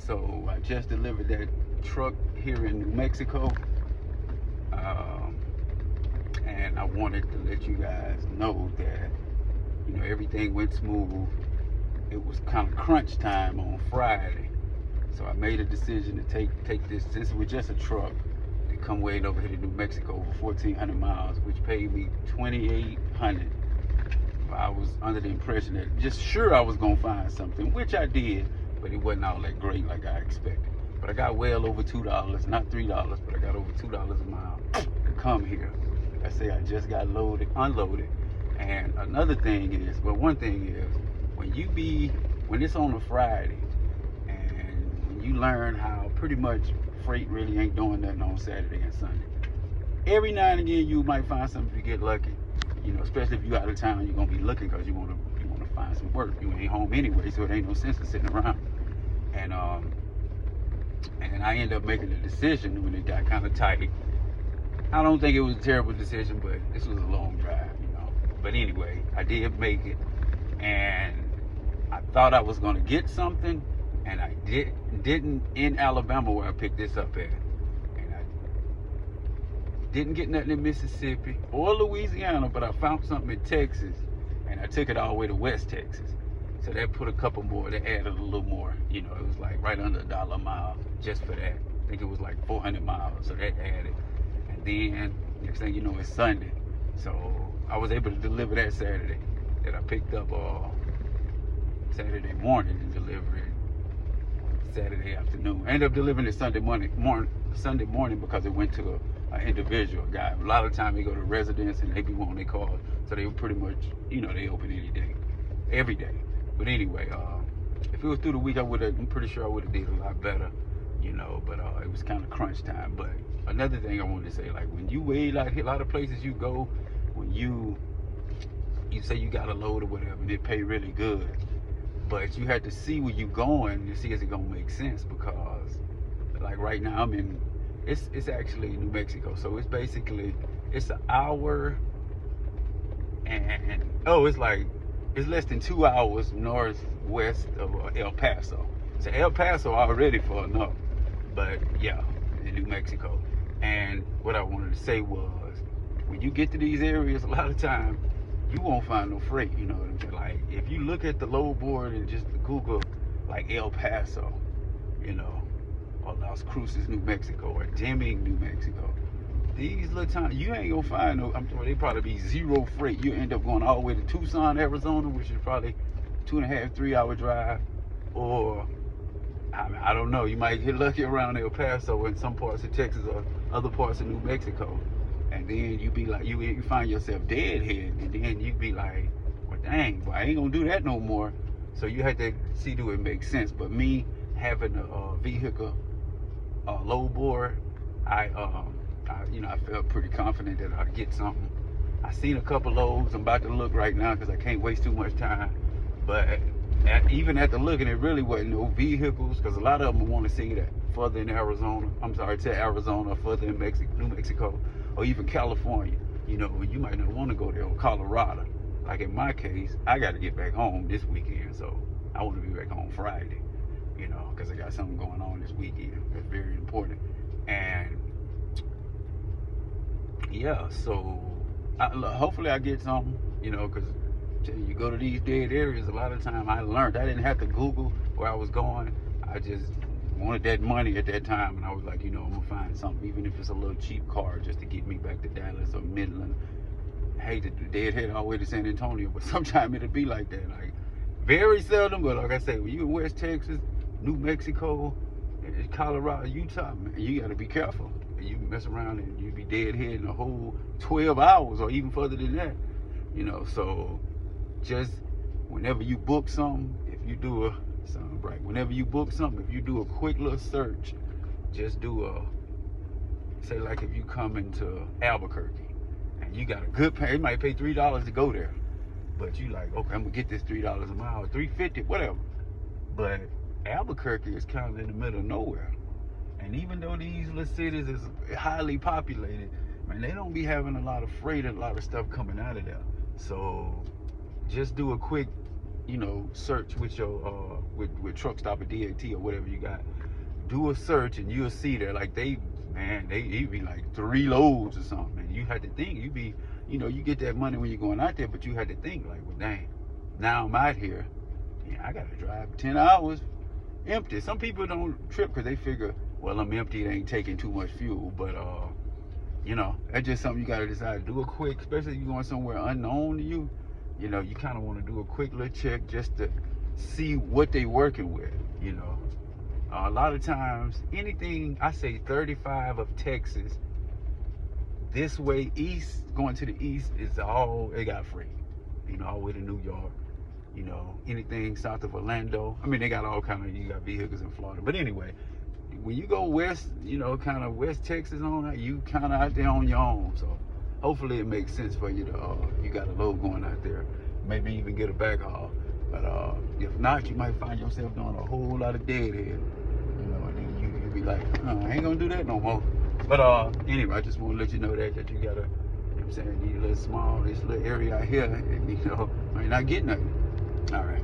So I just delivered that truck here in New Mexico. Um, and I wanted to let you guys know that, everything went smooth. It was kind of crunch time on Friday. So I made a decision to take this, since it was just a truck, to come way over here to New Mexico over 1,400 miles, which paid me $2,800. I was under the impression that just sure I was gonna find something, which I did, but it wasn't all that great like I expected. But I got well over $2, not $3, but I got over $2 a mile to come here. Like I say, I just got unloaded. And another thing is, one thing is, when it's on a Friday, and when you learn how pretty much freight really ain't doing nothing on Saturday and Sunday. Every now and again, you might find something if you get lucky. Especially if you out of town, you're gonna be looking because you want to find some work. You ain't home anyway, so it ain't no sense of sitting around. And I ended up making a decision when it got kind of tight. I don't think it was a terrible decision, but this was a long drive, But anyway, I did make it, and I thought I was gonna get something, and I didn't in Alabama where I picked this up at. Didn't get nothing in Mississippi or Louisiana, but I found something in Texas, and I took it all the way to West Texas. So that put a couple more, they added a little more. It was like right under $1 a mile just for that. I think it was like 400 miles, so that added. And then, next thing you know, it's Sunday. So I was able to deliver that Saturday that I picked up Saturday morning and deliver it Saturday afternoon. I ended up delivering it Sunday morning because it went to an individual guy. A lot of time they go to residents and they be wanting their cars, so they were pretty much, they open any day, every day. But anyway, if it was through the week, I'm pretty sure I would have did a lot better, But it was kind of crunch time. But another thing I wanted to say, like when you wait, like a lot of places you go, when you say you got a load or whatever, and it pay really good, but you had to see where you going to see is it gonna make sense, because like right now it's actually New Mexico, so it's an hour and it's less than 2 hours northwest of El Paso. So El Paso already far enough, but yeah, in New Mexico. And what I wanted to say was, when you get to these areas, a lot of time you won't find no freight. You know what I'm saying? Like if you look at the load board and just Google like El Paso, or Las Cruces, New Mexico, or Deming, New Mexico. These little towns, you ain't gonna find no, they probably be zero freight. You end up going all the way to Tucson, Arizona, which is probably 2.5, 3 hour drive. Or, I don't know, you might get lucky around El Paso in some parts of Texas or other parts of New Mexico. And then you be like, you find yourself deadhead, and then you be like, well, dang, I ain't gonna do that no more. So you had to see, do it make sense. But me having a vehicle, load board, I felt pretty confident that I'd get something. I seen a couple loads. I'm about to look right now because I can't waste too much time. But even at the looking, it really wasn't no vehicles, because a lot of them want to see that further in Arizona. To Arizona, further in New Mexico, or even California. You might not want to go there, or Colorado. Like in my case, I got to get back home this weekend, so I want to be back home Friday. Because I got something going on this weekend that's very important. And yeah, so hopefully I get something, because you go to these dead areas, a lot of time I learned I didn't have to Google where I was going. I just wanted that money at that time, and I was like, I'm gonna find something, even if it's a little cheap car, just to get me back to Dallas or Midland. I hate to deadhead all the way to San Antonio, but sometimes it'll be like that. Like very seldom, but like I say, when you in West Texas, New Mexico, Colorado, Utah, man, you gotta be careful. You mess around and you be deadheading a whole 12 hours or even further than that. So just whenever you book something, if you do a quick little search, just do say like if you come into Albuquerque and you got a good pay, it might pay $3 to go there, but you like, okay, I'm gonna get this $3 a mile, $3.50, whatever. But Albuquerque is kind of in the middle of nowhere, and even though these little cities is highly populated, man, they don't be having a lot of freight and a lot of stuff coming out of there. So just do a quick search with your with Truck Stop or DAT or whatever you got. Do a search and you'll see that like it be like 3 loads or something. And you had to think, you get that money when you're going out there, but you had to think like, well, dang, now I'm out here, I gotta drive 10 hours empty. Some people don't trip because they figure, well, I'm empty, it ain't taking too much fuel. But that's just something you gotta decide to do it quick, especially if you're going somewhere unknown to you. You kind of want to do a quick little check just to see what they working with. A lot of times, anything, I say 35 of Texas, this way east, going to the east, is all, they got free. All the way to New York. Anything south of Orlando. I mean, they got all kind of, you got vehicles in Florida. But anyway, when you go west, kind of West Texas on that, you kind of out there on your own. So hopefully it makes sense for you to, you got a load going out there. Maybe even get a back haul. But if not, you might find yourself doing a whole lot of deadhead. And then you be like, I ain't gonna do that no more. But anyway, I just want to let you know that you gotta, I'm saying, you a little small, this little area out here, and might not get nothing. All right.